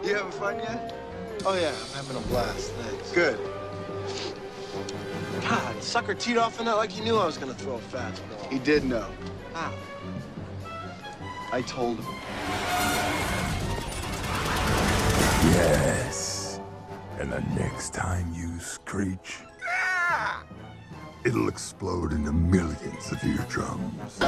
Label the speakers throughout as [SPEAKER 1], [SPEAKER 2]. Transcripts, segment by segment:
[SPEAKER 1] You having fun yet?
[SPEAKER 2] Oh, yeah, I'm having a blast. Thanks.
[SPEAKER 1] Good.
[SPEAKER 2] God, sucker teed off on that like he knew I was going to throw a fastball.
[SPEAKER 1] He did know.
[SPEAKER 2] How?
[SPEAKER 1] I told him.
[SPEAKER 3] Yes. And the next time you screech, it'll explode into millions of eardrums.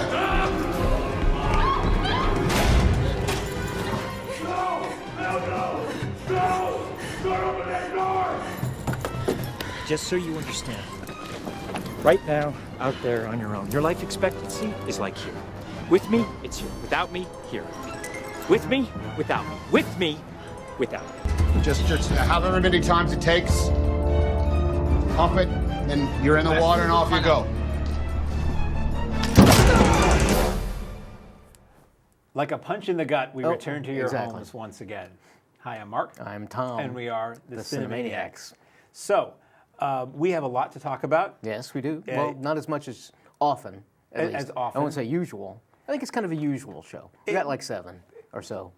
[SPEAKER 4] Just so you understand, right now, out there on your own, your life expectancy is like here. With me, it's here. Without me, here. With me, without me. With me, without me.
[SPEAKER 5] Just however many times it takes, pump it, then you're in the water and off you go.
[SPEAKER 6] Like a punch in the gut, we return to your homes once again. Hi, I'm Mark.
[SPEAKER 7] I'm Tom.
[SPEAKER 6] And we are the
[SPEAKER 7] Cinemaniacs.
[SPEAKER 6] Cinemaniacs. So, we have a lot to talk about.
[SPEAKER 7] Yes, we do. Well, not as much as often.
[SPEAKER 6] As often.
[SPEAKER 7] I wouldn't say usual. I think it's kind of a usual show. We got like 7 or so.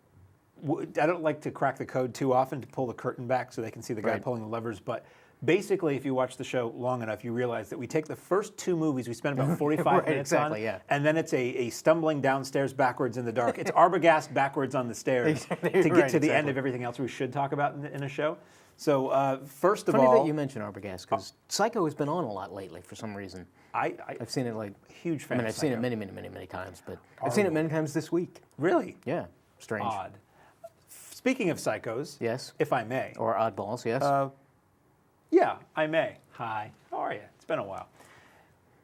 [SPEAKER 6] I don't like to crack the code too often to pull the curtain back so they can see the guy pulling the levers, but basically, if you watch the show long enough, you realize that we take the first 2 movies we spend about 45 minutes on, and then it's a stumbling downstairs backwards in the dark. It's Arbogast backwards on the stairs to get to the end of everything else we should talk about in a show. So first of all...
[SPEAKER 7] Funny that you mentioned Arbogast, because Psycho has been on a lot lately for some reason. I've seen it like...
[SPEAKER 6] Huge fan.
[SPEAKER 7] I mean, I've seen it many, many, many, many times, but I've seen it many times this week.
[SPEAKER 6] Really?
[SPEAKER 7] Yeah. Strange.
[SPEAKER 6] Odd. Speaking of psychos,
[SPEAKER 7] yes,
[SPEAKER 6] if I may.
[SPEAKER 7] Or oddballs, yes.
[SPEAKER 6] Yeah, I may. Hi, how are you? It's been a while.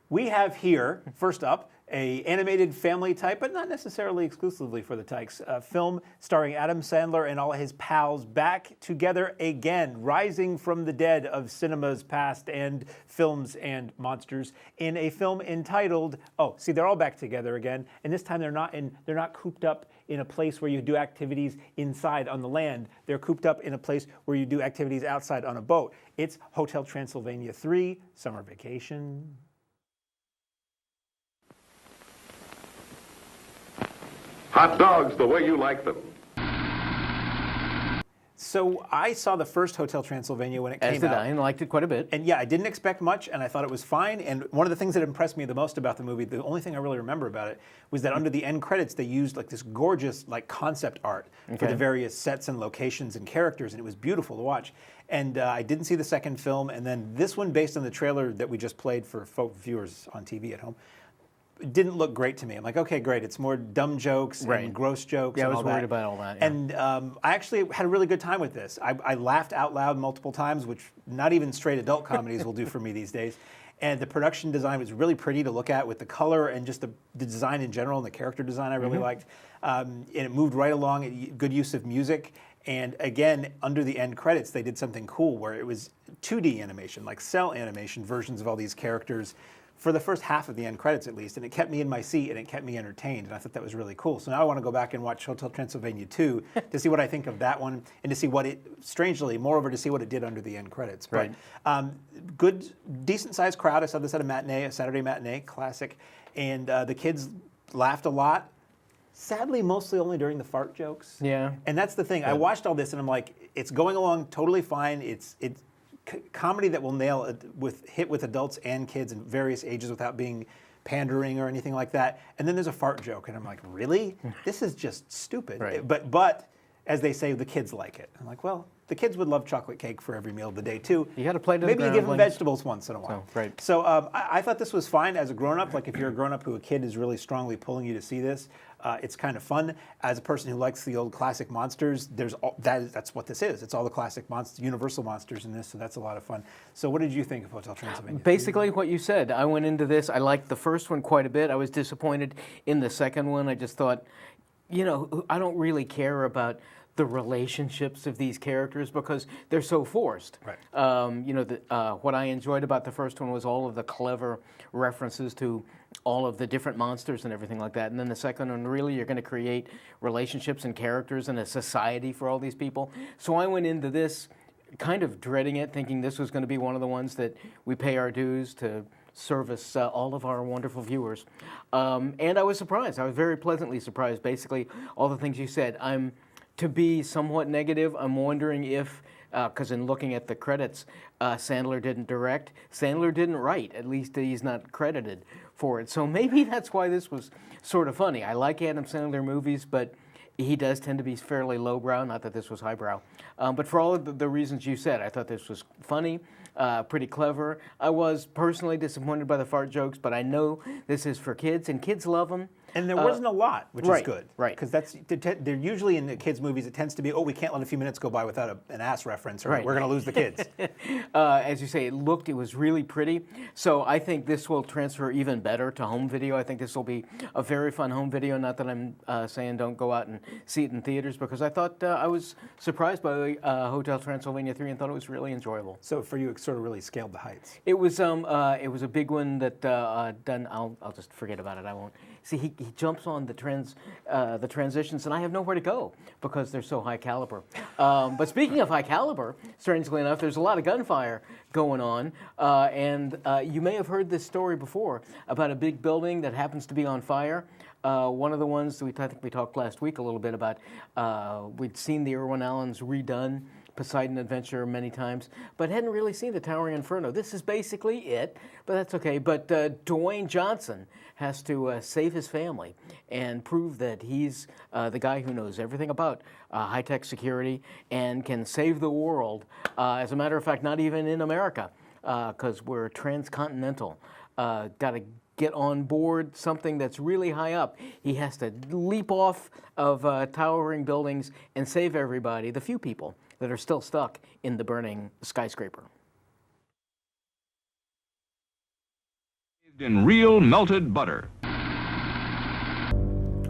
[SPEAKER 6] We have here, first up, a animated family type, but not necessarily exclusively for the tykes, a film starring Adam Sandler and all his pals back together again, rising from the dead of cinema's past and films and monsters in a film entitled, they're all back together again, and this time they're not cooped up in a place where you do activities inside on the land. They're cooped up in a place where you do activities outside on a boat. It's Hotel Transylvania 3, Summer Vacation.
[SPEAKER 8] Hot dogs the way you like them.
[SPEAKER 6] So I saw the first Hotel Transylvania when it came out.
[SPEAKER 7] As did I, and liked it quite a bit.
[SPEAKER 6] And yeah, I didn't expect much, and I thought it was fine. And one of the things that impressed me the most about the movie, the only thing I really remember about it, was that under the end credits, they used like this gorgeous like concept art for the various sets and locations and characters, and it was beautiful to watch. And I didn't see the second film, and then this one, based on the trailer that we just played for viewers on TV at home, didn't look great to me. I'm like, okay, great. It's more dumb jokes and gross jokes.
[SPEAKER 7] Yeah,
[SPEAKER 6] and
[SPEAKER 7] I was worried about all that. Yeah.
[SPEAKER 6] And I actually had a really good time with this. I laughed out loud multiple times, which not even straight adult comedies will do for me these days. And the production design was really pretty to look at with the color and just the design in general and the character design I really liked. And it moved right along, good use of music. And again, under the end credits, they did something cool where it was 2D animation, like cell animation versions of all these characters for the first half of the end credits at least, and it kept me in my seat and it kept me entertained, and I thought that was really cool. So now I want to go back and watch Hotel Transylvania 2 to see what I think of that one, and to see what it, strangely, moreover, to see what it did under the end credits.
[SPEAKER 7] Right.
[SPEAKER 6] But good, decent-sized crowd. I saw this at a Saturday matinee, classic, and the kids laughed a lot. Sadly, mostly only during the fart jokes.
[SPEAKER 7] Yeah.
[SPEAKER 6] And that's the thing. I watched all this and I'm like, it's going along totally fine. It's comedy that will nail it hit with adults and kids in various ages without being pandering or anything like that. And then there's a fart joke, and I'm like, really? This is just stupid.
[SPEAKER 7] Right.
[SPEAKER 6] But as they say, the kids like it. I'm like, well, the kids would love chocolate cake for every meal of the day too.
[SPEAKER 7] You got to play to
[SPEAKER 6] Maybe
[SPEAKER 7] the
[SPEAKER 6] you give them
[SPEAKER 7] groundlings.
[SPEAKER 6] vegetables once in a while.
[SPEAKER 7] So, right.
[SPEAKER 6] So I thought this was fine as a grown-up. Like if you're a grown-up who a kid is really strongly pulling you to see this, it's kind of fun. As a person who likes the old classic monsters, that's what this is. It's all the classic monsters, Universal monsters in this, so that's a lot of fun. So what did you think of Hotel Transylvania?
[SPEAKER 7] Basically what you said. I went into this, I liked the first one quite a bit. I was disappointed in the second one. I just thought, you know, I don't really care about the relationships of these characters because they're so forced.
[SPEAKER 6] Right.
[SPEAKER 7] You know, what I enjoyed about the first one was all of the clever references to all of the different monsters and everything like that. And then the second one, really, you're going to create relationships and characters and a society for all these people. So I went into this kind of dreading it, thinking this was going to be one of the ones that we pay our dues to service all of our wonderful viewers. And I was surprised. I was very pleasantly surprised. Basically, all the things you said. To be somewhat negative, I'm wondering if, because in looking at the credits, Sandler didn't direct, Sandler didn't write. At least he's not credited for it. So maybe that's why this was sort of funny. I like Adam Sandler movies, but he does tend to be fairly lowbrow. Not that this was highbrow. But for all of the reasons you said, I thought this was funny, pretty clever. I was personally disappointed by the fart jokes, but I know this is for kids, and kids love them.
[SPEAKER 6] And there wasn't a lot, which is good.
[SPEAKER 7] Right.
[SPEAKER 6] Because they're usually in the kids' movies, it tends to be, oh, we can't let a few minutes go by without an ass reference, or we're going to lose the kids.
[SPEAKER 7] As you say, it was really pretty. So I think this will transfer even better to home video. I think this will be a very fun home video. Not that I'm saying don't go out and see it in theaters, because I thought I was surprised by Hotel Transylvania 3 and thought it was really enjoyable.
[SPEAKER 6] So for you, it sort of really scaled the heights.
[SPEAKER 7] It was a big one that done. I'll just forget about it. I won't. See, he jumps on the transitions, and I have nowhere to go because they're so high caliber. But speaking of high caliber, strangely enough, there's a lot of gunfire going on, and you may have heard this story before about a big building that happens to be on fire. One of the ones I think we talked last week a little bit about. We'd seen the Irwin Allens redone Poseidon Adventure many times, but hadn't really seen the Towering Inferno. This is basically it, but that's okay. But Dwayne Johnson has to save his family and prove that he's the guy who knows everything about high-tech security and can save the world. As a matter of fact, not even in America, because we're transcontinental. Got to get on board something that's really high up. He has to leap off of towering buildings and save everybody, the few people that are still stuck in the burning skyscraper.
[SPEAKER 8] In real melted butter.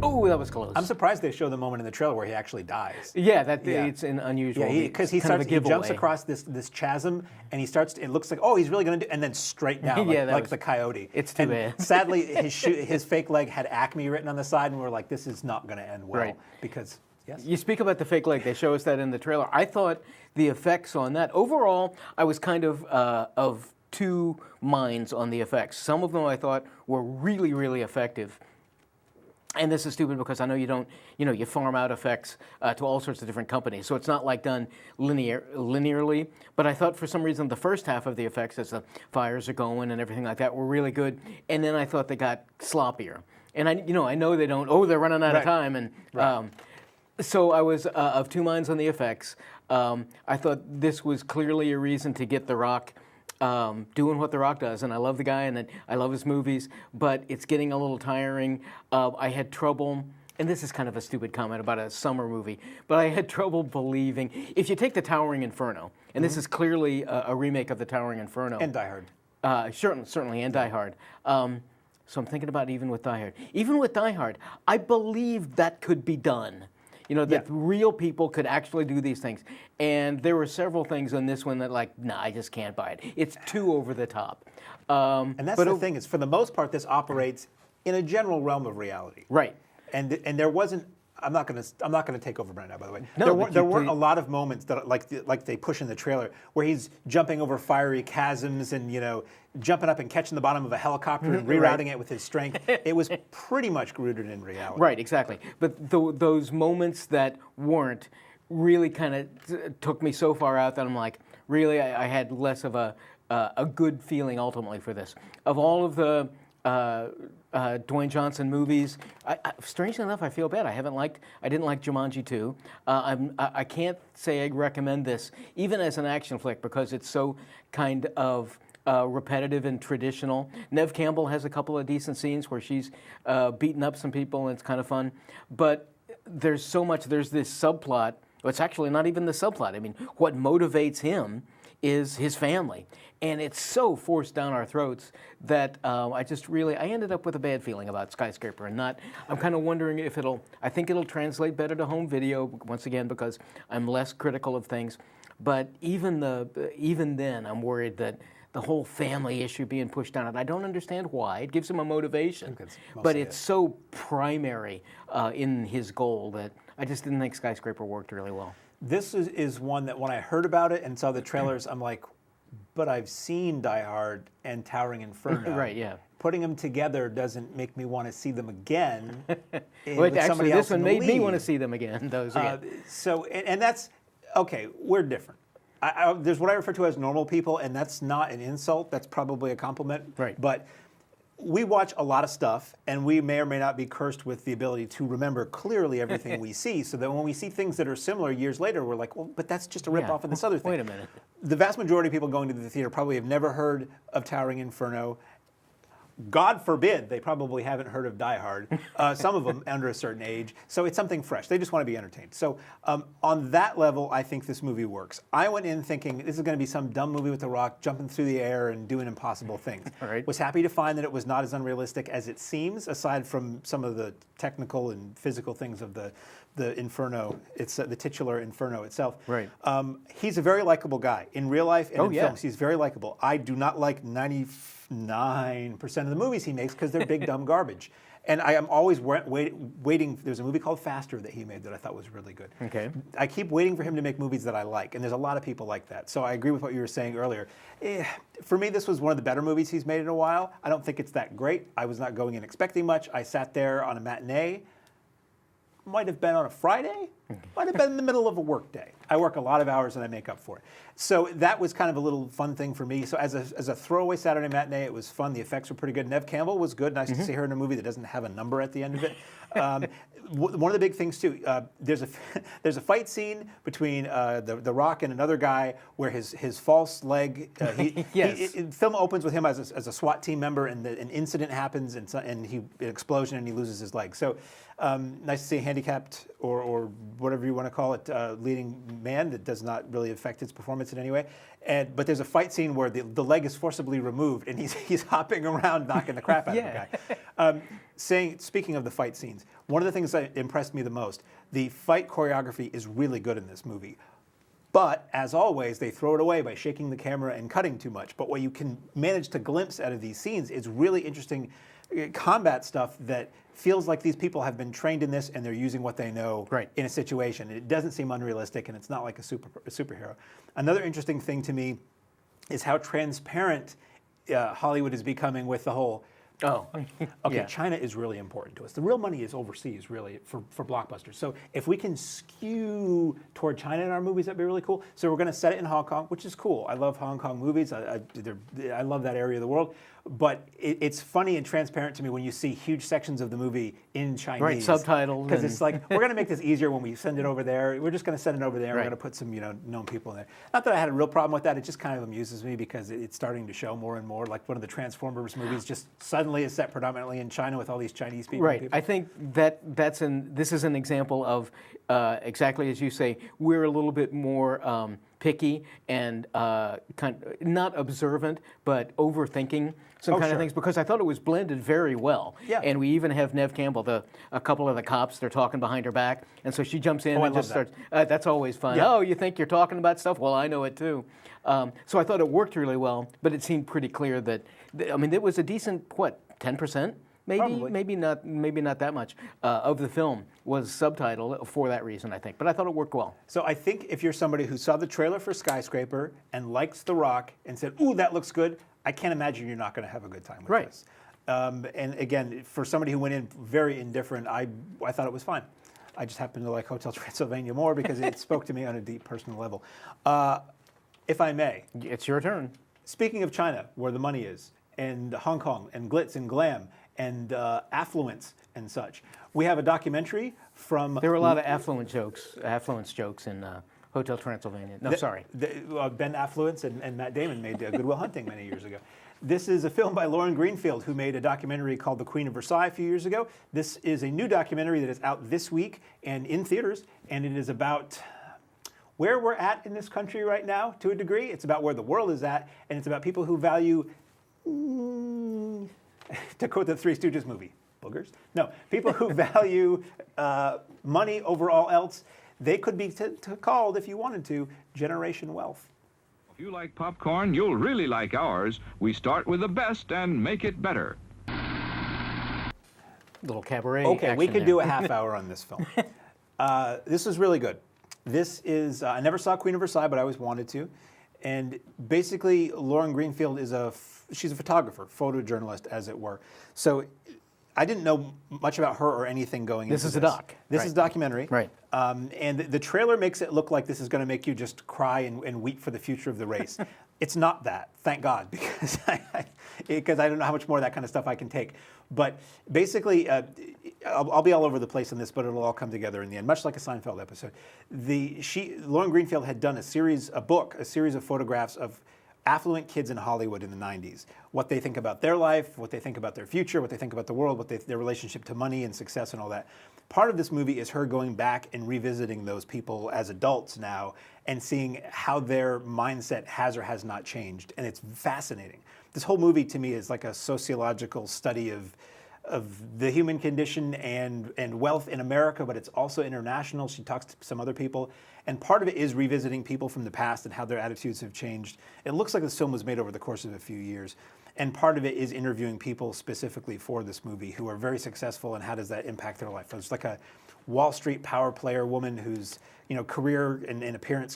[SPEAKER 7] Oh, that was close.
[SPEAKER 6] I'm surprised they show the moment in the trailer where he actually dies.
[SPEAKER 7] Yeah, it's an unusual.
[SPEAKER 6] Yeah, because he jumps across this chasm, and he starts. It looks like, oh, he's really going to do, and then straight down, like the coyote.
[SPEAKER 7] It's too bad.
[SPEAKER 6] Sadly, his fake leg had Acme written on the side, and we were like, this is not going to end well, because. Yes.
[SPEAKER 7] You speak about the fake leg. They show us that in the trailer. I thought the effects on that, overall, I was kind of two minds on the effects. Some of them I thought were really, really effective. And this is stupid because I know you farm out effects to all sorts of different companies. So it's not like done linearly. But I thought for some reason the first half of the effects, as the fires are going and everything like that, were really good. And then I thought they got sloppier. And I know they don't, they're running out of time. And so I was of two minds on the effects. I thought this was clearly a reason to get The Rock doing what The Rock does. And I love the guy, and I love his movies, but it's getting a little tiring. I had trouble, and this is kind of a stupid comment about a summer movie, but I had trouble believing, if you take The Towering Inferno, and this is clearly a remake of The Towering Inferno.
[SPEAKER 6] And Die Hard.
[SPEAKER 7] Certainly, and Die Hard. So I'm thinking about even with Die Hard. Even with Die Hard, I believed that could be done. That real people could actually do these things. And there were several things in this one that I just can't buy it. It's too over the top.
[SPEAKER 6] And that's the thing, is for the most part, this operates in a general realm of reality.
[SPEAKER 7] Right.
[SPEAKER 6] And there wasn't, I'm not going to take over Brenda, by the way.
[SPEAKER 7] No,
[SPEAKER 6] there weren't a lot of moments that like they push in the trailer where he's jumping over fiery chasms and jumping up and catching the bottom of a helicopter and rerouting it with his strength. It was pretty much rooted in reality.
[SPEAKER 7] Right, exactly. But those moments that weren't really kind of took me so far out that I'm like, really, I had less of a good feeling ultimately for this. Of all of the Dwayne Johnson movies, strangely enough, I feel bad. I didn't like Jumanji 2. I can't say I recommend this, even as an action flick, because it's so kind of repetitive and traditional. Neve Campbell has a couple of decent scenes where she's beating up some people, and it's kind of fun. But there's so much. There's this subplot. Well, it's actually not even the subplot. I mean, what motivates him is his family. And it's so forced down our throats that I ended up with a bad feeling about Skyscraper. I'm kind of wondering if I think it'll translate better to home video, once again, because I'm less critical of things. But even then, I'm worried that the whole family issue being pushed down, and I don't understand why. It gives him a motivation, but it's so primary in his goal that I just didn't think Skyscraper worked really well.
[SPEAKER 6] This is one that when I heard about it and saw the trailers, I'm like, but I've seen Die Hard and Towering Inferno.
[SPEAKER 7] Right, yeah.
[SPEAKER 6] Putting them together doesn't make me want to see them again.
[SPEAKER 7] Well, actually, this one made me want to see them again. Those again.
[SPEAKER 6] And that's, okay, we're different. There's what I refer to as normal people, and that's not an insult. That's probably a compliment.
[SPEAKER 7] Right.
[SPEAKER 6] But we watch a lot of stuff, and we may or may not be cursed with the ability to remember clearly everything we see, so that when we see things that are similar years later, we're like, well, but that's just a rip-off of this other thing.
[SPEAKER 7] Wait a minute.
[SPEAKER 6] The vast majority of people going to the theater probably have never heard of Towering Inferno. God forbid they probably haven't heard of Die Hard, some of them under a certain age. So it's something fresh. They just want to be entertained. So on that level, I think this movie works. I went in thinking this is going to be some dumb movie with The Rock jumping through the air and doing impossible things.
[SPEAKER 7] Right.
[SPEAKER 6] Was happy to find that it was not as unrealistic as it seems, aside from some of the technical and physical things of the Inferno. It's the titular Inferno itself.
[SPEAKER 7] Right.
[SPEAKER 6] He's a very likable guy. In real life and in
[SPEAKER 7] yeah.
[SPEAKER 6] films, he's very likable. I do not like 99% of the movies he makes because they're big, dumb garbage. And I am always waiting. There's a movie called Faster that he made that I thought was really good.
[SPEAKER 7] Okay.
[SPEAKER 6] I keep waiting for him to make movies that I like, and there's a lot of people like that. So I agree with what you were saying earlier. For me, this was one of the better movies he's made in a while. I don't think it's that great. I was not going in expecting much. I sat there on a matinee. Might have been on a Friday, might have been in the middle of a work day. I work a lot of hours and I make up for it. So that was kind of a little fun thing for me. So as a throwaway Saturday matinee, it was fun. The effects were pretty good. Neve Campbell was good. Nice to see her in a movie that doesn't have a number at the end of it. One of the big things too, there's a fight scene between the Rock and another guy where his false leg.
[SPEAKER 7] Yes.
[SPEAKER 6] The film opens with him as a SWAT team member, and an incident happens, and an explosion, and he loses his leg. So nice to see a handicapped or whatever you want to call it leading man that does not really affect his performance in any way. But there's a fight scene where the leg is forcibly removed, and he's hopping around knocking the crap out of the guy. Speaking of the fight scenes, one of the things that impressed me the most, the fight choreography is really good in this movie. But, as always, they throw it away by shaking the camera and cutting too much. But what you can manage to glimpse out of these scenes is really interesting combat stuff that feels like these people have been trained in this and they're using what they know in a situation. It doesn't seem unrealistic, and it's not like a superhero. Another interesting thing to me is how transparent Hollywood is becoming with the whole... China is really important to us. The real money is overseas, really, for blockbusters. So if we can skew toward China in our movies, that'd be really cool. So we're going to set it in Hong Kong, which is cool. I love Hong Kong movies. I love that area of the world. But it's funny and transparent to me when you see huge sections of the movie in Chinese.
[SPEAKER 7] Right, subtitled.
[SPEAKER 6] Because it's like, we're going to make this easier when we send it over there. We're just going to send it over there. We're going to put some known people in there. Not that I had a real problem with that. It just kind of amuses me because it's starting to show more and more. Like one of the Transformers movies just suddenly is set predominantly in China with all these Chinese people.
[SPEAKER 7] Right. I think this is an example of exactly as you say. We're a little bit more picky and not observant, but overthinking some kind of things, because I thought it was blended very well. Yeah. And we even have Neve Campbell, a couple of the cops, they're talking behind her back, and so she jumps in and just starts. That's always fun. Yeah. Oh, you think you're talking about stuff? Well, I know it too. So I thought it worked really well, but it seemed pretty clear that, it was a decent 10%. Maybe not that much of the film was subtitled for that reason, I think. But I thought it worked well.
[SPEAKER 6] So I think if you're somebody who saw the trailer for Skyscraper and likes The Rock and said, "Ooh, that looks good," I can't imagine you're not going to have a good time with this. And again, for somebody who went in very indifferent, I thought it was fine. I just happen to like Hotel Transylvania more because it spoke to me on a deep personal level. If I may.
[SPEAKER 7] It's your turn.
[SPEAKER 6] Speaking of China, where the money is, and Hong Kong, and glitz and glam, and affluence and such. We have a documentary from...
[SPEAKER 7] There were a lot of affluence jokes in Hotel Transylvania. No, sorry.
[SPEAKER 6] Ben Affluence and Matt Damon made Good Will Hunting many years ago. This is a film by Lauren Greenfield, who made a documentary called The Queen of Versailles a few years ago. This is a new documentary that is out this week and in theaters, and it is about where we're at in this country right now, to a degree. It's about where the world is at, and it's about people who value... to quote the Three Stooges movie, boogers? No, people who value money over all else. They could be called, if you wanted to, Generation Wealth.
[SPEAKER 8] If you like popcorn, you'll really like ours. We start with the best and make it better.
[SPEAKER 7] Little cabaret.
[SPEAKER 6] Okay, we could do a half hour on this film. This is really good. This is, I never saw Queen of Versailles, but I always wanted to. And basically, Lauren Greenfield is she's a photographer, photojournalist, as it were. So I didn't know much about her or anything going into this.
[SPEAKER 7] This is a doc.
[SPEAKER 6] This is a documentary.
[SPEAKER 7] Right.
[SPEAKER 6] And the trailer makes it look like this is going to make you just cry and weep for the future of the race. It's not that, thank God, because I don't know how much more of that kind of stuff I can take. But basically, I'll be all over the place on this, but it'll all come together in the end, much like a Seinfeld episode. Lauren Greenfield had done a series of photographs of affluent kids in Hollywood in the 90s, what they think about their life, what they think about their future, what they think about the world, their relationship to money and success and all that. Part of this movie is her going back and revisiting those people as adults now and seeing how their mindset has or has not changed. And it's fascinating. This whole movie to me is like a sociological study of the human condition and wealth in America, but it's also international. She talks to some other people. And part of it is revisiting people from the past and how their attitudes have changed. It looks like this film was made over the course of a few years. And part of it is interviewing people specifically for this movie who are very successful and how does that impact their life. There's like a Wall Street power player woman whose career and appearance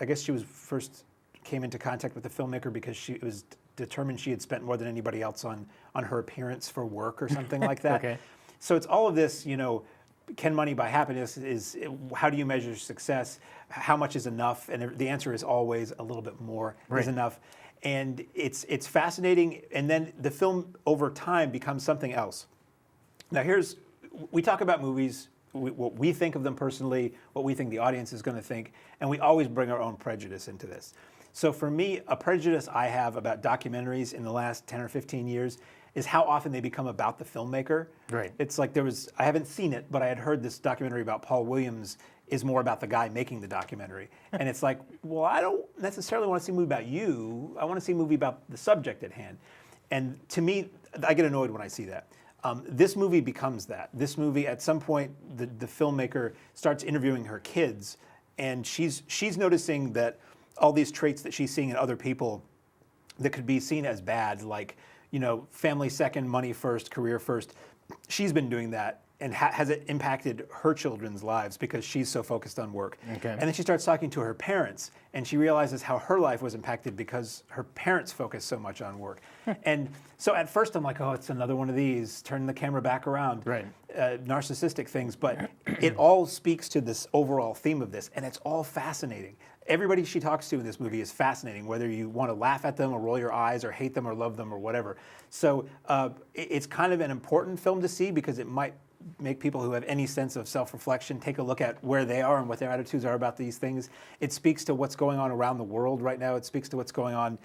[SPEAKER 6] I guess she first came into contact with the filmmaker because she was determined she had spent more than anybody else on her appearance for work or something like that.
[SPEAKER 7] Okay.
[SPEAKER 6] So it's all of this, can money buy happiness? How do you measure success? How much is enough? And the answer is always a little bit more is enough. And it's fascinating. And then the film over time becomes something else. Now we talk about movies, what we think of them personally, what we think the audience is going to think, and we always bring our own prejudice into this. So for me, a prejudice I have about documentaries in the last 10 or 15 years is how often they become about the filmmaker.
[SPEAKER 7] Right.
[SPEAKER 6] It's like I haven't seen it, but I had heard this documentary about Paul Williams is more about the guy making the documentary. And it's like, well, I don't necessarily want to see a movie about you. I want to see a movie about the subject at hand. And to me, I get annoyed when I see that. This movie becomes that. This movie, at some point, the filmmaker starts interviewing her kids, and she's noticing that all these traits that she's seeing in other people that could be seen as bad, like, family second, money first, career first. She's been doing that, and has it impacted her children's lives because she's so focused on work.
[SPEAKER 7] Okay.
[SPEAKER 6] And then she starts talking to her parents, and she realizes how her life was impacted because her parents focused so much on work. And so at first I'm like, oh, it's another one of these, turn the camera back around,
[SPEAKER 7] right.
[SPEAKER 6] Narcissistic things. But it all speaks to this overall theme of this, and it's all fascinating. Everybody she talks to in this movie is fascinating, whether you want to laugh at them or roll your eyes or hate them or love them or whatever. So it's kind of an important film to see because it might make people who have any sense of self-reflection take a look at where they are and what their attitudes are about these things. It speaks to what's going on around the world right now. It speaks to what's going on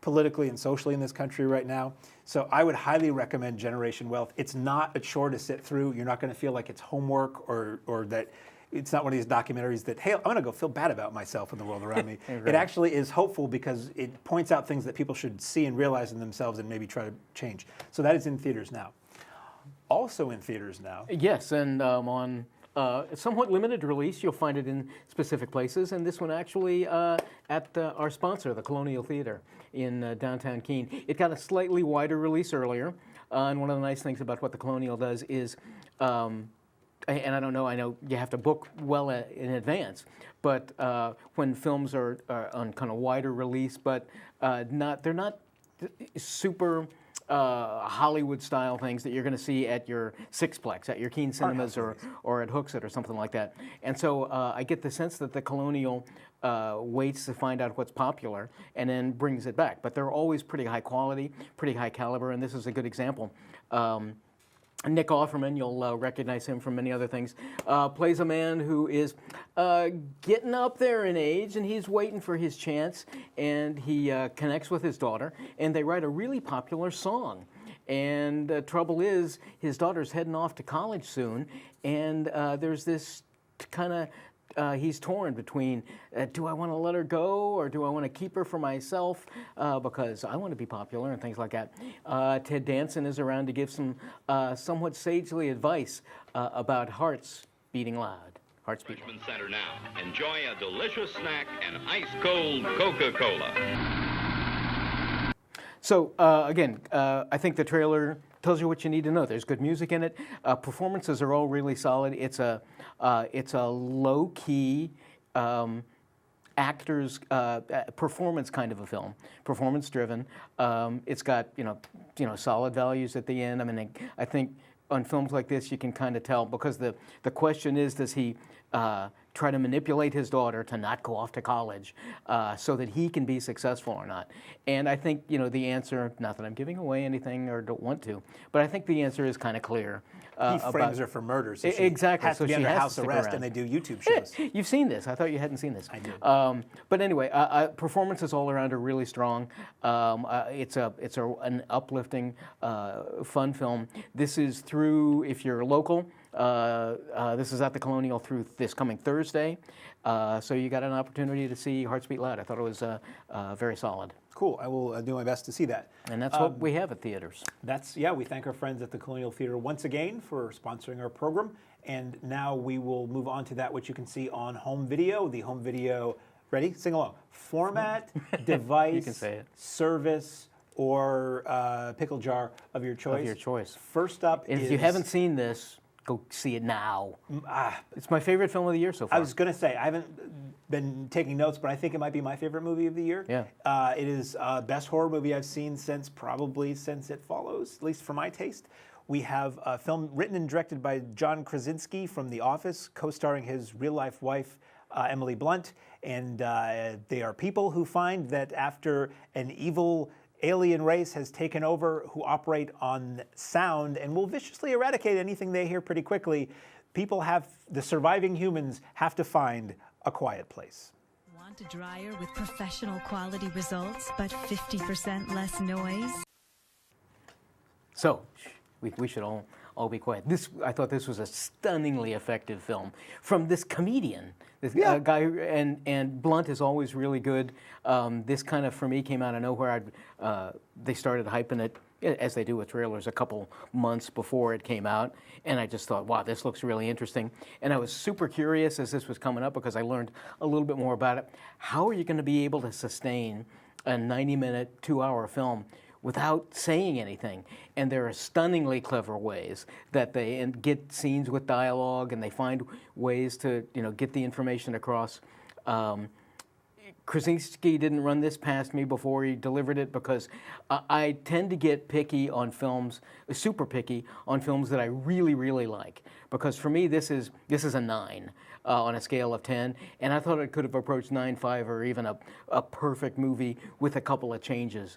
[SPEAKER 6] politically and socially in this country right now. So I would highly recommend Generation Wealth. It's not a chore to sit through. You're not going to feel like it's homework or that it's not one of these documentaries that, hey, I'm going to go feel bad about myself and the world around me. It actually is hopeful because it points out things that people should see and realize in themselves and maybe try to change. So that is in theaters now. Also in theaters now.
[SPEAKER 7] Yes, and on somewhat limited release, you'll find it in specific places, and this one actually at our sponsor, the Colonial Theater in downtown Keene. It got a slightly wider release earlier, and one of the nice things about what the Colonial does is, and I don't know, I know you have to book well in advance, but when films are on kind of wider release, but they're not super Hollywood-style things that you're going to see at your Sixplex, at your Keene Cinemas, or at Hooksett or something like that. And so I get the sense that the Colonial waits to find out what's popular and then brings it back. But they're always pretty high quality, pretty high caliber, and this is a good example. Nick Offerman, you'll recognize him from many other things, plays a man who is getting up there in age, and he's waiting for his chance, and he connects with his daughter, and they write a really popular song. And the trouble is, his daughter's heading off to college soon, and there's this kind of he's torn between, do I want to let her go or do I want to keep her for myself because I want to be popular and things like that. Ted Danson is around to give some somewhat sagely advice about hearts beating loud. Hearts beating loud.
[SPEAKER 9] Center now. Enjoy a delicious snack and ice-cold Coca-Cola.
[SPEAKER 7] So again, I think the trailer tells you what you need to know. There's good music in it. Performances are all really solid. It's a low-key actors performance kind of a film, performance driven. It's got solid values at the end. I mean, I think on films like this you can kind of tell, because the question is, does he try to manipulate his daughter to not go off to college so that he can be successful or not? And I think the answer, not that I'm giving away anything or don't want to, but I think the answer is kind of clear.
[SPEAKER 6] He frames her for murder, so she
[SPEAKER 7] exactly.
[SPEAKER 6] has to be under house arrest, and they do YouTube shows.
[SPEAKER 7] You've seen this. I thought you hadn't seen this.
[SPEAKER 6] I did.
[SPEAKER 7] But anyway, performances all around are really strong. It's an uplifting, fun film. This is through, if you're local, this is at the Colonial through this coming Thursday. So you got an opportunity to see Hearts Beat Loud. I thought it was very solid.
[SPEAKER 6] Cool. I will do my best to see that.
[SPEAKER 7] And that's what we have at theaters.
[SPEAKER 6] We thank our friends at the Colonial Theater once again for sponsoring our program. And now we will move on to that which you can see on home video. The home video, ready? Sing along. Format, device,
[SPEAKER 7] you can say it.
[SPEAKER 6] Service, or pickle jar of your choice.
[SPEAKER 7] Of your choice.
[SPEAKER 6] First up
[SPEAKER 7] if you haven't seen this, go see it now. It's my favorite film of the year so far.
[SPEAKER 6] I was going to say, I haven't been taking notes, but I think it might be my favorite movie of the year.
[SPEAKER 7] Yeah.
[SPEAKER 6] It is best horror movie I've seen since It Follows, at least for my taste. We have a film written and directed by John Krasinski from The Office, co-starring his real-life wife, Emily Blunt. And they are people who find that after an evil alien race has taken over, who operate on sound and will viciously eradicate anything they hear pretty quickly, the surviving humans have to find a quiet place.
[SPEAKER 10] Want a dryer with professional quality results, but 50% less noise?
[SPEAKER 7] So, we should all be quiet. I thought this was a stunningly effective film from this comedian. This guy, and Blunt is always really good. This kind of, for me, came out of nowhere. They started hyping it, as they do with trailers, a couple months before it came out. And I just thought, wow, this looks really interesting. And I was super curious as this was coming up, because I learned a little bit more about it. How are you going to be able to sustain a 90-minute, 2-hour film without saying anything? And there are stunningly clever ways that they get scenes with dialogue, and they find ways to get the information across. Krasinski didn't run this past me before he delivered it, because I tend to get picky on films, super picky on films that I really, really like. Because for me, this is a 9 on a scale of 10, and I thought it could have approached 9.5 or even a perfect movie with a couple of changes,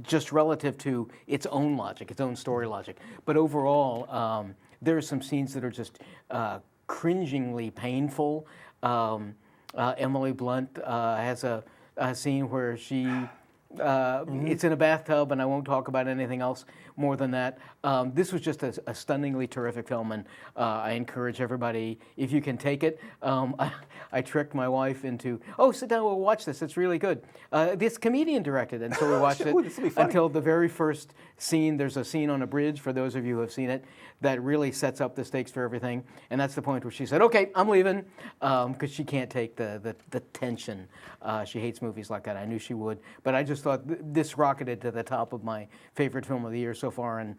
[SPEAKER 7] just relative to its own logic, its own story logic. But overall, there are some scenes that are just cringingly painful. Emily Blunt has a scene where she, it's in a bathtub, and I won't talk about anything else more than that. This was just a stunningly terrific film, and I encourage everybody, if you can take it. I tricked my wife into, sit down, we'll watch this, it's really good. This comedian directed it, and so we watched it until the very first scene. There's a scene on a bridge, for those of you who have seen it, that really sets up the stakes for everything. And that's the point where she said, okay, I'm leaving, because she can't take the tension. She hates movies like that. I knew she would. But I just thought this rocketed to the top of my favorite film of the year so far, and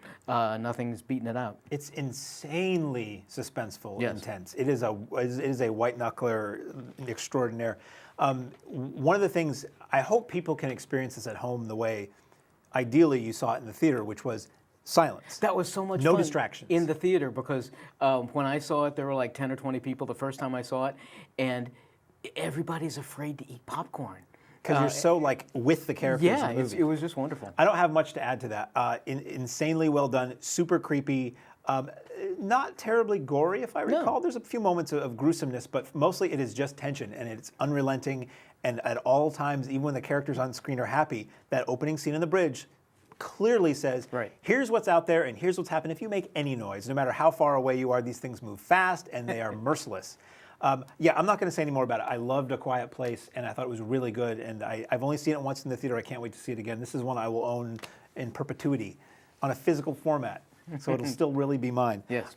[SPEAKER 7] nothing's beaten it out.
[SPEAKER 6] It's insanely suspenseful and intense. It is a white knuckler extraordinaire. One of the things, I hope people can experience this at home the way ideally you saw it in the theater, which was silence.
[SPEAKER 7] That was so much
[SPEAKER 6] fun.
[SPEAKER 7] No
[SPEAKER 6] distractions.
[SPEAKER 7] In the theater, because when I saw it, there were like 10 or 20 people the first time I saw it, and everybody's afraid to eat popcorn.
[SPEAKER 6] Because you're so with the characters in the movie.
[SPEAKER 7] It was just wonderful.
[SPEAKER 6] I don't have much to add to that. Insanely well done, super creepy, not terribly gory if I recall. No. There's a few moments of gruesomeness, but mostly it is just tension, and it's unrelenting, and at all times, even when the characters on screen are happy, that opening scene on the bridge clearly says, here's what's out there and here's what's happened. If you make any noise, no matter how far away you are, these things move fast and they are merciless. I'm not going to say any more about it. I loved A Quiet Place, and I thought it was really good, and I've only seen it once in the theater. I can't wait to see it again. This is one I will own in perpetuity on a physical format. so it'll still really be mine.
[SPEAKER 7] Yes.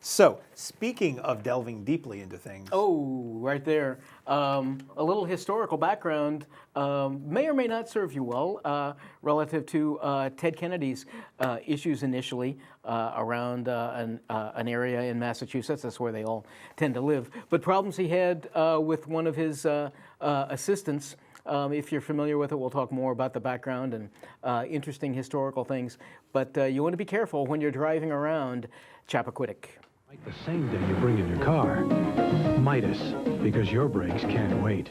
[SPEAKER 6] So, speaking of delving deeply into things.
[SPEAKER 7] Oh, right there. A little historical background may or may not serve you well relative to Ted Kennedy's issues initially around an area in Massachusetts. That's where they all tend to live. But problems he had with one of his assistants. If you're familiar with it, we'll talk more about the background and interesting historical things. But you want to be careful when you're driving around Chappaquiddick.
[SPEAKER 11] Like the same day you bring in your car. Midas, because your brakes can't wait.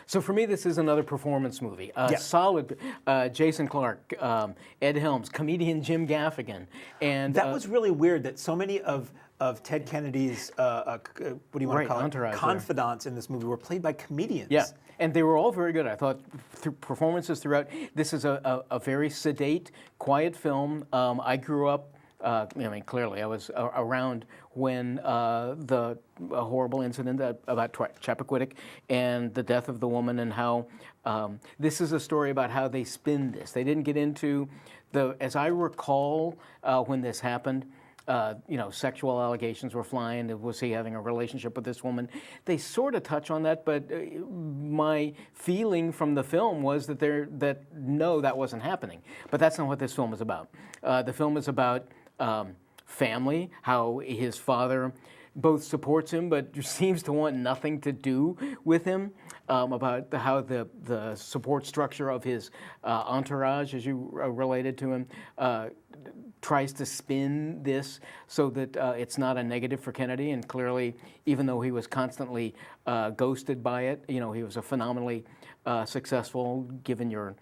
[SPEAKER 7] So for me, this is another performance movie. Solid Jason Clarke, Ed Helms, comedian Jim Gaffigan. And
[SPEAKER 6] that was really weird that so many of Ted Kennedy's, what do you want to call it, confidants in this movie were played by comedians.
[SPEAKER 7] Yeah, and they were all very good. I thought performances throughout. This is a very sedate, quiet film. I grew up, clearly I was around when the horrible incident about Chappaquiddick and the death of the woman, and how this is a story about how they spin this. They didn't get into as I recall, when this happened, sexual allegations were flying. Was he having a relationship with this woman? They sort of touch on that, but my feeling from the film was that no, that wasn't happening. But that's not what this film is about. The film is about family, how his father both supports him but seems to want nothing to do with him, about how the support structure of his entourage, as you related to him, tries to spin this so that it's not a negative for Kennedy. And clearly, even though he was constantly ghosted by it, he was a phenomenally successful, given your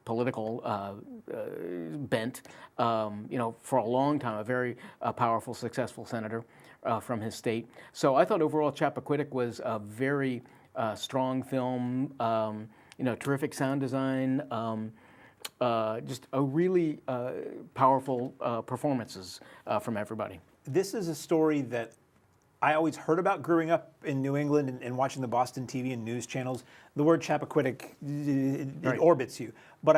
[SPEAKER 7] political bent, for a long time, a very powerful, successful senator from his state. So I thought overall Chappaquiddick was a very strong film, terrific sound design, just a really powerful performances from everybody.
[SPEAKER 6] This is a story that I always heard about growing up in New England and watching the Boston TV and news channels. The word Chappaquiddick, it orbits you. But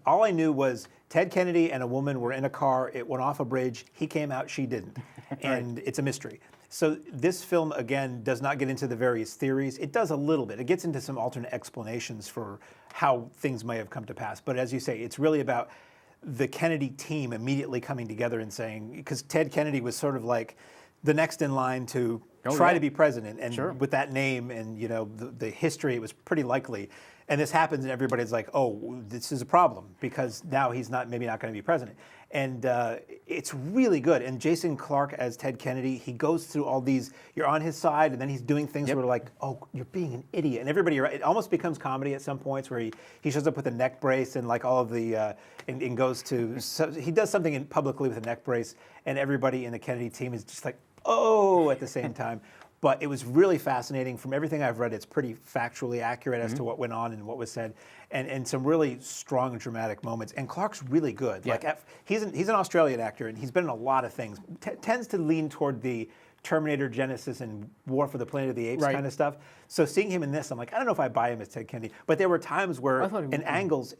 [SPEAKER 6] all I knew was Ted Kennedy and a woman were in a car, it went off a bridge, he came out, she didn't. And it's a mystery. So this film, again, does not get into the various theories. It does a little bit. It gets into some alternate explanations for how things may have come to pass. But as you say, it's really about the Kennedy team immediately coming together and saying, because Ted Kennedy was sort of like the next in line to try to be president. And with that name and the history, it was pretty likely. And this happens and everybody's like, oh, this is a problem because now he's maybe not going to be president. And it's really good. And Jason Clarke as Ted Kennedy, he goes through all these, you're on his side, and then he's doing things where like, oh, you're being an idiot. And everybody, it almost becomes comedy at some points where he shows up with a neck brace and like all of the, and goes to, so he does something publicly with a neck brace, and everybody in the Kennedy team is just like, oh, at the same time. But it was really fascinating. From everything I've read, it's pretty factually accurate as to what went on and what was said, and some really strong dramatic moments. And Clarke's really good. Yeah. Like he's an Australian actor, and he's been in a lot of things. Tends to lean toward the Terminator, Genesis, and War for the Planet of the Apes kind of stuff. So seeing him in this, I'm like, I don't know if I buy him as Ted Kennedy. But there were times where, in angles,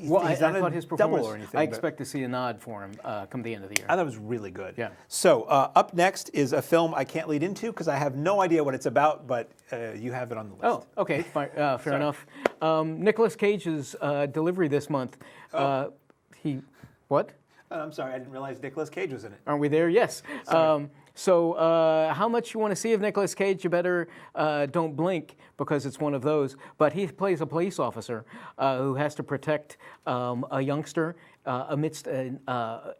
[SPEAKER 7] I thought his performance,
[SPEAKER 6] or anything,
[SPEAKER 7] I expect to see a nod for him come the end of the year.
[SPEAKER 6] I thought it was really good.
[SPEAKER 7] Yeah.
[SPEAKER 6] So up next is a film I can't lead into because I have no idea what it's about, but you have it on the list.
[SPEAKER 7] Oh, okay, fine, fair enough. Nicolas Cage's delivery this month. What?
[SPEAKER 6] I'm sorry, I didn't realize Nicolas Cage was in it.
[SPEAKER 7] Aren't we there? Yes. So how much you want to see of Nicolas Cage, you better don't blink, because it's one of those. But he plays a police officer who has to protect a youngster amidst an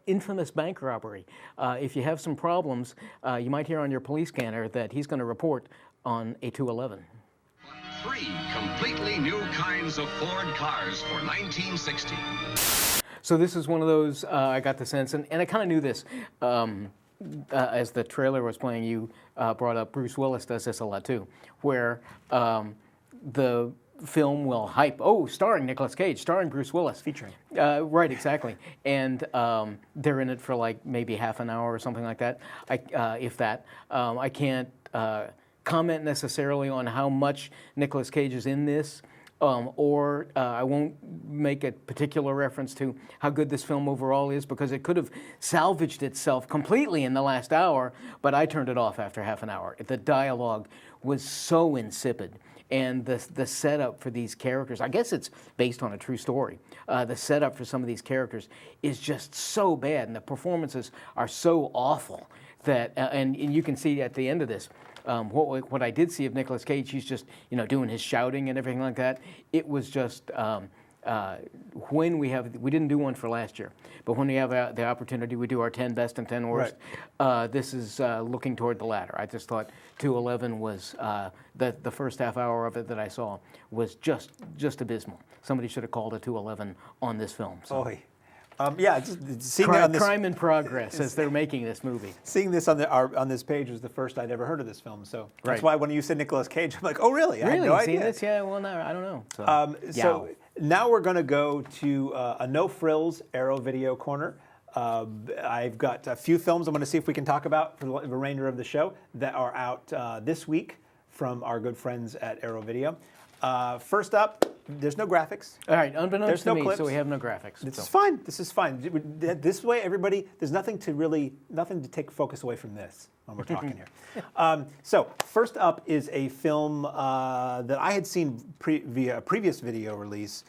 [SPEAKER 7] infamous bank robbery. If you have some problems, you might hear on your police scanner that he's going to report on a 211.
[SPEAKER 12] 3 completely new kinds of Ford cars for 1960.
[SPEAKER 7] So this is one of those, I got the sense, and I kind of knew this. As the trailer was playing, you brought up Bruce Willis does this a lot too, where the film will hype, starring Nicolas Cage, starring Bruce Willis.
[SPEAKER 6] Featuring.
[SPEAKER 7] Right, exactly. And they're in it for like maybe half an hour or something like that, if that. I can't comment necessarily on how much Nicolas Cage is in this. or I won't make a particular reference to how good this film overall is, because it could have salvaged itself completely in the last hour, but I turned it off after half an hour. The dialogue was so insipid, and the setup for these characters, I guess it's based on a true story, the setup for some of these characters is just so bad, and the performances are so awful that, and you can see at the end of this, what I did see of Nicolas Cage, he's just, doing his shouting and everything like that. It was just, when we didn't do one for last year, but when we have the opportunity, we do our 10 best and 10 worst. Right. This is looking toward the latter. I just thought 211 was, the first half hour of it that I saw was just abysmal. Somebody should have called a 211 on this film. So.
[SPEAKER 6] Oy. Yeah, just seeing on this,
[SPEAKER 7] crime in progress as they're making this movie.
[SPEAKER 6] Seeing this on this page was the first I'd ever heard of this film, so that's why when you said Nicolas Cage, I'm like, oh really? I had no idea.
[SPEAKER 7] This? Yeah, well, no, I don't know.
[SPEAKER 6] So now we're going to go to a no frills Arrow Video corner. I've got a few films I'm going to see if we can talk about for the remainder of the show that are out this week from our good friends at Arrow Video. First up, there's no graphics.
[SPEAKER 7] All right, unbeknownst to me,
[SPEAKER 6] clips.
[SPEAKER 7] so we have no graphics.
[SPEAKER 6] This is fine. This is fine. This way, everybody, there's nothing to take focus away from this when we're talking here. So first up is a film that I had seen via a previous video release.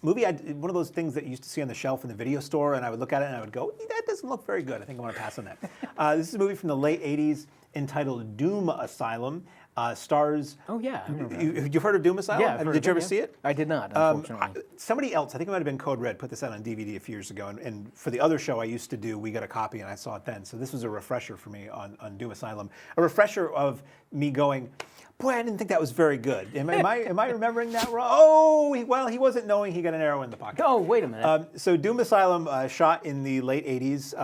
[SPEAKER 6] Movie, one of those things that you used to see on the shelf in the video store, and I would look at it and I would go, that doesn't look very good. I think I'm going to pass on that. This is a movie from the late 80s entitled Doom Asylum. Stars.
[SPEAKER 7] Oh yeah,
[SPEAKER 6] you've heard of Doom Asylum?
[SPEAKER 7] Yeah,
[SPEAKER 6] Did you ever see it?
[SPEAKER 7] I did not, unfortunately.
[SPEAKER 6] Somebody else, I think it might have been Code Red, put this out on DVD a few years ago, and for the other show I used to do, we got a copy and I saw it then. So this was a refresher for me on Doom Asylum, a refresher of me going, boy, I didn't think that was very good. Am I remembering that wrong? Oh, well, he wasn't knowing he got an arrow in the pocket.
[SPEAKER 7] Oh, wait a minute.
[SPEAKER 6] So Doom Asylum, shot in the late 80s.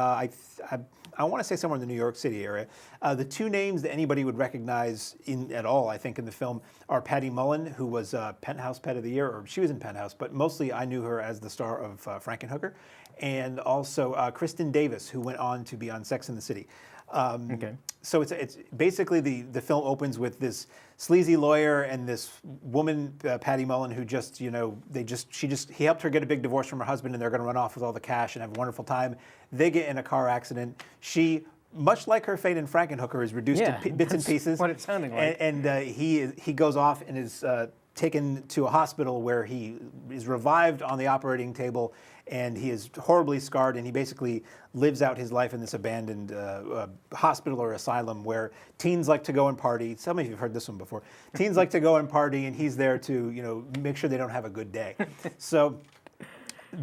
[SPEAKER 6] I want to say somewhere in the New York City area. The two names that anybody would recognize at all, I think, in the film are Patty Mullen, who was Penthouse Pet of the Year, or she was in Penthouse, but mostly I knew her as the star of Frankenhooker, and also Kristen Davis, who went on to be on Sex and the City. So it's basically the film opens with this sleazy lawyer and this woman, Patty Mullen, who just, he helped her get a big divorce from her husband, and they're going to run off with all the cash and have a wonderful time. They get in a car accident. She, much like her fate in Frankenhooker, is reduced to bits and pieces.
[SPEAKER 7] What it's sounding like.
[SPEAKER 6] And he goes off and is taken to a hospital where he is revived on the operating table, and he is horribly scarred, and he basically lives out his life in this abandoned hospital or asylum where teens like to go and party. Some of you have heard this one before. Teens like to go and party, and he's there to make sure they don't have a good day. So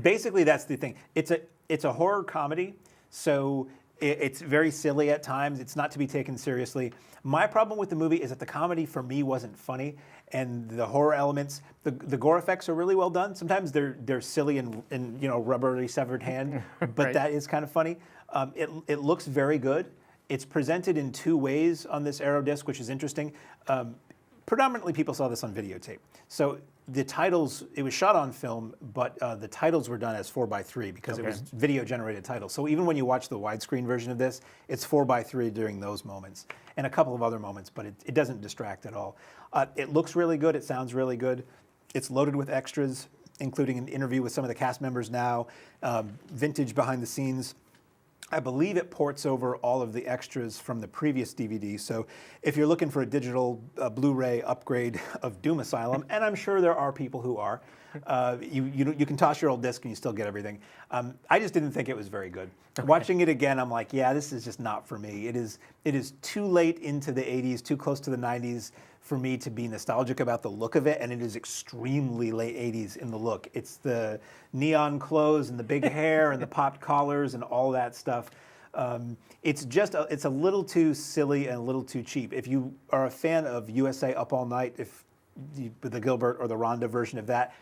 [SPEAKER 6] basically that's the thing. It's a horror comedy, so it's very silly at times. It's not to be taken seriously. My problem with the movie is that the comedy for me wasn't funny, and the horror elements, the gore effects are really well done. Sometimes they're silly and rubbery severed hand, but
[SPEAKER 7] Right.
[SPEAKER 6] that is kind of funny. It looks very good. It's presented in two ways on this Arrow disc, which is interesting. Predominantly people saw this on videotape. So the titles, it was shot on film, but the titles were done as 4:3 because it was video-generated titles. So even when you watch the widescreen version of this, it's 4:3 during those moments and a couple of other moments, but it doesn't distract at all. It looks really good. It sounds really good. It's loaded with extras, including an interview with some of the cast members now, vintage behind the scenes. I believe it ports over all of the extras from the previous DVD. So if you're looking for a digital Blu-ray upgrade of Doom Asylum, and I'm sure there are people who are, you can toss your old disc and you still get everything. I just didn't think it was very good. Watching it again, I'm like, yeah, this is just not for me. It is too late into the 80s, too close to the 90s for me to be nostalgic about the look of it, and it is extremely late 80s in the look. It's the neon clothes and the big hair and the popped collars and all that stuff. It's a little too silly and a little too cheap. If you are a fan of USA Up All Night, the Gilbert or the Rhonda version of that,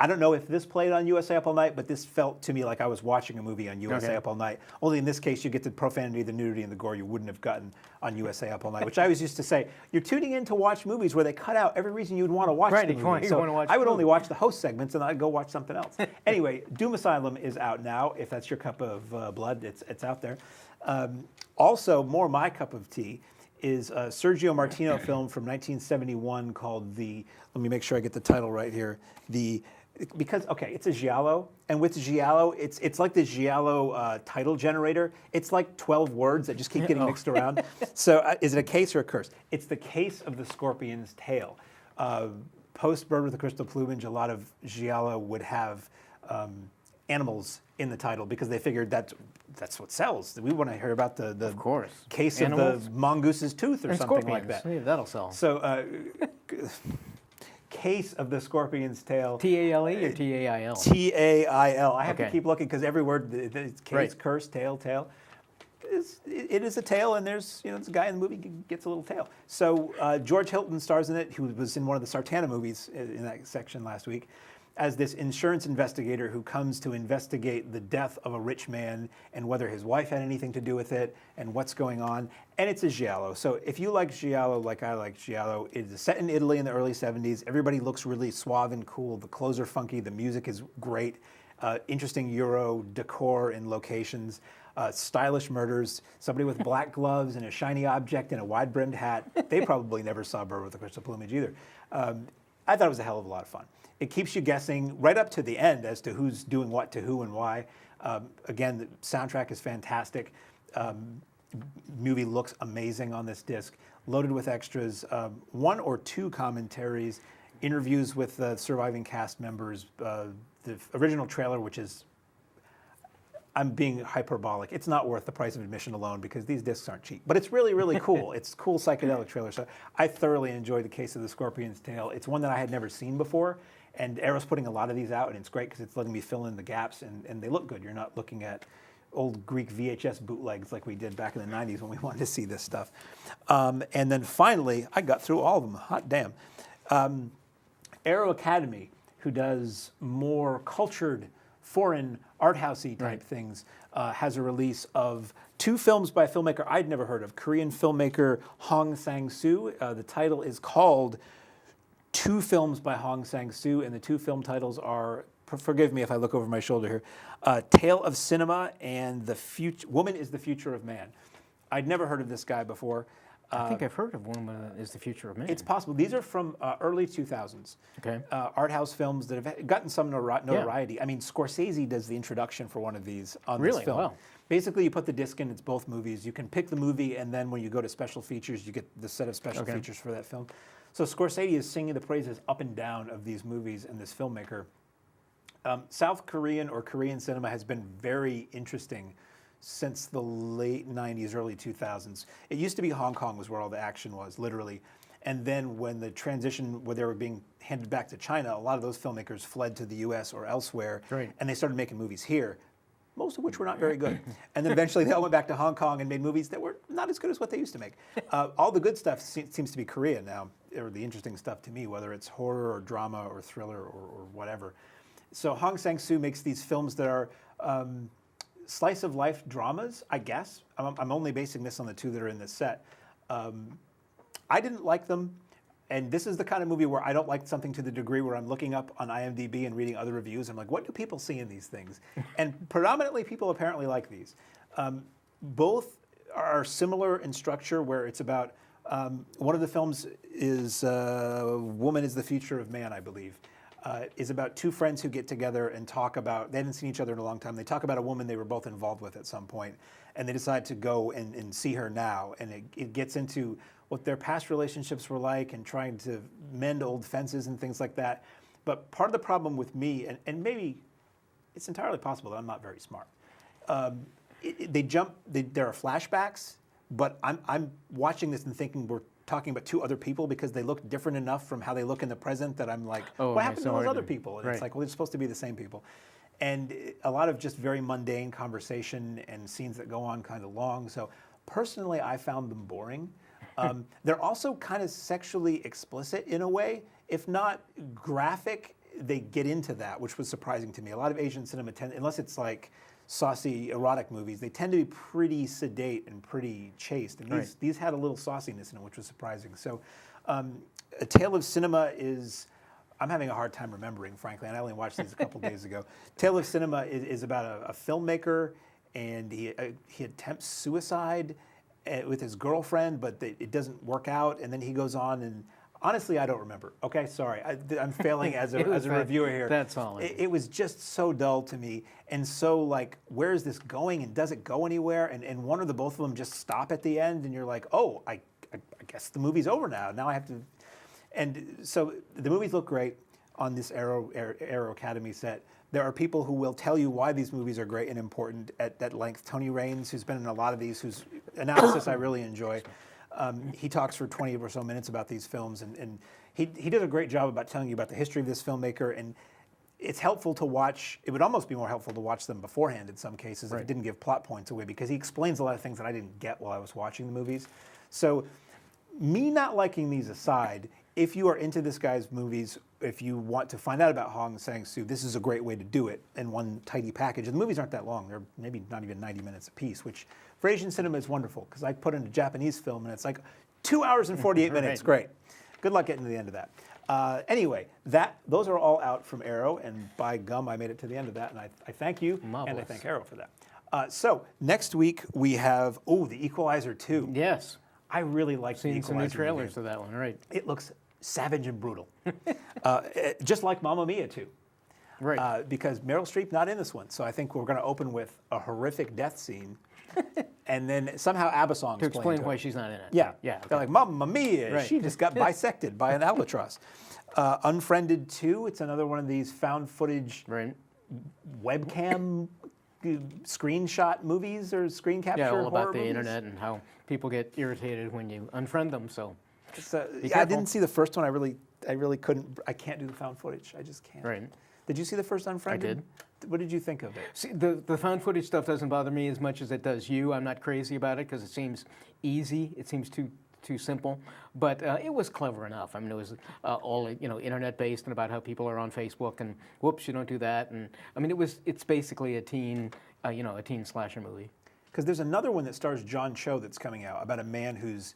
[SPEAKER 6] I don't know if this played on USA Up All Night, but this felt to me like I was watching a movie on USA Up All Night. Only in this case, you get the profanity, the nudity, and the gore you wouldn't have gotten on USA Up All Night, which I always used to say, you're tuning in to watch movies where they cut out every reason you would want to watch the movie. So I would only watch the host segments, and I'd go watch something else. Anyway, Doom Asylum is out now. If that's your cup of blood, it's out there. Also, more my cup of tea is a Sergio Martino film from 1971 called let me make sure I get the title right here. It's a giallo, and with giallo, it's like the giallo title generator. It's like 12 words that just keep getting mixed around. So is it a case or a curse? It's the case of the scorpion's tail. Post Bird with the Crystal Plumage, a lot of giallo would have animals in the title because they figured that's what sells. We want to hear about the
[SPEAKER 7] of course.
[SPEAKER 6] Case
[SPEAKER 7] Animals.
[SPEAKER 6] of the mongooses tooth or
[SPEAKER 7] And
[SPEAKER 6] something
[SPEAKER 7] scorpions.
[SPEAKER 6] like that.
[SPEAKER 7] Yeah, that'll sell.
[SPEAKER 6] So, Case of the Scorpion's Tail.
[SPEAKER 7] T-A-L-E or T-A-I-L?
[SPEAKER 6] T-A-I-L. I have to
[SPEAKER 7] Okay.
[SPEAKER 6] keep looking because every word, case,
[SPEAKER 7] Right.
[SPEAKER 6] curse, tail. It is a tail, and there's a guy in the movie gets a little tail. So George Hilton stars in it, who was in one of the Sartana movies in that section last week, as this insurance investigator who comes to investigate the death of a rich man and whether his wife had anything to do with it and what's going on. And it's a giallo. So if you like giallo like I like giallo, it is set in Italy in the early 70s. Everybody looks really suave and cool. The clothes are funky. The music is great. Interesting Euro decor and locations. Stylish murders. Somebody with black gloves and a shiny object and a wide-brimmed hat. They probably never saw Bird with the Crystal Plumage either. I thought it was a hell of a lot of fun. It keeps you guessing right up to the end as to who's doing what to who and why. Again, the soundtrack is fantastic. Movie looks amazing on this disc. Loaded with extras, 1 or 2 commentaries, interviews with the surviving cast members, the original trailer, which is, I'm being hyperbolic. It's not worth the price of admission alone because these discs aren't cheap. But it's really, really cool. It's cool psychedelic trailer. So I thoroughly enjoyed The Case of the Scorpion's Tail. It's one that I had never seen before. And Arrow's putting a lot of these out, and it's great because it's letting me fill in the gaps, and they look good. You're not looking at old Greek VHS bootlegs like we did back in the 90s when we wanted to see this stuff. And then finally, I got through all of them. Hot damn. Arrow Academy, who does more cultured, foreign, art housey type things, has a release of 2 films by a filmmaker I'd never heard of, Korean filmmaker Hong Sang-soo. The title is called 2 films by Hong Sang-soo, and the 2 film titles are, forgive me if I look over my shoulder here, Tale of Cinema and Woman is the Future of Man. I'd never heard of this guy before.
[SPEAKER 7] I think I've heard of Woman is the Future of Man.
[SPEAKER 6] It's possible. These are from early 2000s. Okay. Art house films that have gotten some notoriety. Yeah. I mean, Scorsese does the introduction for one of these on this film. Wow. Basically, you put the disc in, it's both movies. You can pick the movie, and then when you go to special features, you get the set of special features for that film. So Scorsese is singing the praises up and down of these movies and this filmmaker. South Korean or Korean cinema has been very interesting since the late 90s, early 2000s. It used to be Hong Kong was where all the action was, literally. And then when the transition, where they were being handed back to China, a lot of those filmmakers fled to the US or elsewhere, and they started making movies here, most of which were not very good. And then eventually they all went back to Hong Kong and made movies that were not as good as what they used to make. All the good stuff seems to be Korean now, or the interesting stuff to me, whether it's horror or drama or thriller or whatever. So Hong Sang-soo makes these films that are slice of life dramas, I guess. I'm only basing this on the 2 that are in this set. I didn't like them, and this is the kind of movie where I don't like something to the degree where I'm looking up on IMDb and reading other reviews. I'm like, what do people see in these things? And predominantly people apparently like these. Both are similar in structure, where it's about, one of the films is Woman is the Future of Man, I believe. Is about 2 friends who get together and talk about, they hadn't seen each other in a long time, they talk about a woman they were both involved with at some point, and they decide to go and see her now, and it gets into what their past relationships were like and trying to mend old fences and things like that. But part of the problem with me, and maybe it's entirely possible that I'm not very smart, there are flashbacks, but I'm watching this and thinking we're talking about 2 other people because they look different enough from how they look in the present that I'm like, what happened to those other people? And it's like, well, they're supposed to be the same people. And a lot of just very mundane conversation and scenes that go on kind of long. So personally, I found them boring. They're also kind of sexually explicit in a way. If not graphic, they get into that, which was surprising to me. A lot of Asian cinema unless it's like saucy erotic movies, they tend to be pretty sedate and pretty chaste. And these had a little sauciness in them, which was surprising. So A Tale of Cinema is, I'm having a hard time remembering, frankly, and I only watched these a couple days ago. Tale of Cinema is about a filmmaker, and he attempts suicide, with his girlfriend, but it doesn't work out, and then he goes on and. Honestly, I don't remember. Okay, sorry. I'm failing as a reviewer here.
[SPEAKER 7] That's all.
[SPEAKER 6] It was just so dull to me, and so like, where is this going, and does it go anywhere? And one or the both of them just stop at the end, and you're like, oh, I guess the movie's over now. Now I have to. And so the movies look great on this Aero Academy set. There are people who will tell you why these movies are great and important at length. Tony Raines, who's been in a lot of these, whose analysis I really enjoy. He talks for 20 or so minutes about these films, and he does a great job about telling you about the history of this filmmaker, and it's helpful to watch. It would almost be more helpful to watch them beforehand in some cases if it didn't give plot points away, because he explains a lot of things that I didn't get while I was watching the movies. So me not liking these aside, if you are into this guy's movies, if you want to find out about Hong Sang-soo, this is a great way to do it in one tidy package. And the movies aren't that long. They're maybe not even 90 minutes apiece, which for Asian cinema is wonderful, because I put in a Japanese film and it's like 2 hours and 48 minutes. Great. Good luck getting to the end of that. Anyway, those are all out from Aero, and by gum, I made it to the end of that, and I thank you, and I thank Aero for that. So next week we have, The Equalizer 2.
[SPEAKER 7] Yes.
[SPEAKER 6] I really like The
[SPEAKER 7] Seen
[SPEAKER 6] Equalizer.
[SPEAKER 7] some new trailers of that one, right?
[SPEAKER 6] It looks savage and brutal. Just like Mamma Mia 2.
[SPEAKER 7] Right.
[SPEAKER 6] Because Meryl Streep not in this one. So I think we're going to open with a horrific death scene. And then somehow ABBA songs
[SPEAKER 7] to explain why
[SPEAKER 6] it.
[SPEAKER 7] she's not in it.
[SPEAKER 6] Yeah.
[SPEAKER 7] Yeah.
[SPEAKER 6] They're like, Mamma Mia,
[SPEAKER 7] Right.
[SPEAKER 6] she just got bisected by an albatross. Unfriended 2, it's another one of these found footage webcam screenshot movies or screen capture
[SPEAKER 7] all about
[SPEAKER 6] horror
[SPEAKER 7] the
[SPEAKER 6] movies.
[SPEAKER 7] internet and how people get irritated when you unfriend them. So,
[SPEAKER 6] I didn't see the first one. I really couldn't. I can't do the found footage. I just can't.
[SPEAKER 7] Right.
[SPEAKER 6] Did you see the first Unfriended?
[SPEAKER 7] I did.
[SPEAKER 6] What did you think of it?
[SPEAKER 7] See, the found footage stuff doesn't bother me as much as it does you. I'm not crazy about it because it seems easy. It seems too simple, but it was clever enough. I mean, it was all internet based and about how people are on Facebook and whoops, you don't do that. And I mean, it's basically a teen slasher movie.
[SPEAKER 6] Because there's another one that stars John Cho that's coming out about a man whose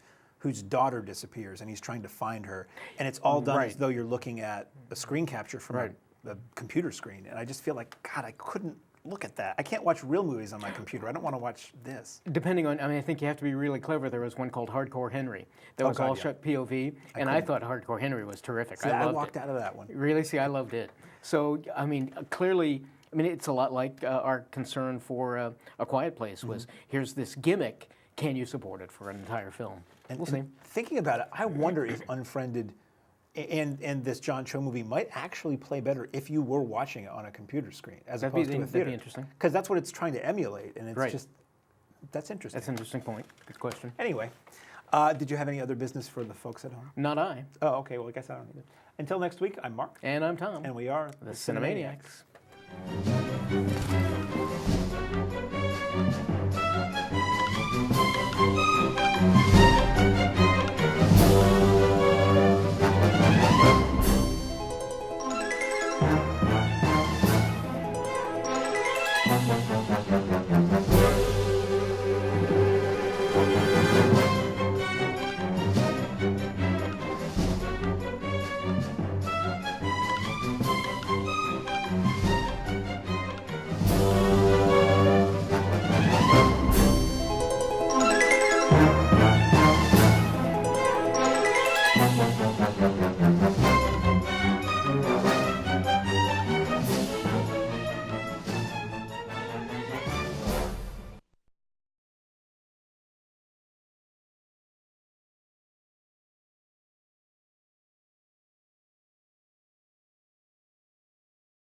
[SPEAKER 6] daughter disappears and he's trying to find her, and it's all done as though you're looking at a screen capture from a computer screen, and I just feel like, God, I couldn't look at that. I can't watch real movies on my computer. I don't want to watch this.
[SPEAKER 7] Depending on, I think you have to be really clever. There was one called Hardcore Henry that was all shot POV, and I thought Hardcore Henry was terrific.
[SPEAKER 6] See, I walked out of that one.
[SPEAKER 7] Really? See, I loved it. So, I mean, clearly, it's a lot like our concern for A Quiet Place was, here's this gimmick, can you support it for an entire film?
[SPEAKER 6] And
[SPEAKER 7] we'll see.
[SPEAKER 6] Thinking about it, I wonder if Unfriended and this John Cho movie might actually play better if you were watching it on a computer screen as opposed to a theater.
[SPEAKER 7] That'd be interesting.
[SPEAKER 6] Because that's what it's trying to emulate, and it's just, that's interesting.
[SPEAKER 7] That's an interesting point. Good question.
[SPEAKER 6] Anyway, did you have any other business for the folks at home?
[SPEAKER 7] Not I.
[SPEAKER 6] Oh, okay. Well, I guess I don't need it. Until next week, I'm Mark.
[SPEAKER 7] And I'm Tom.
[SPEAKER 6] And we are
[SPEAKER 7] the Cinemaniacs.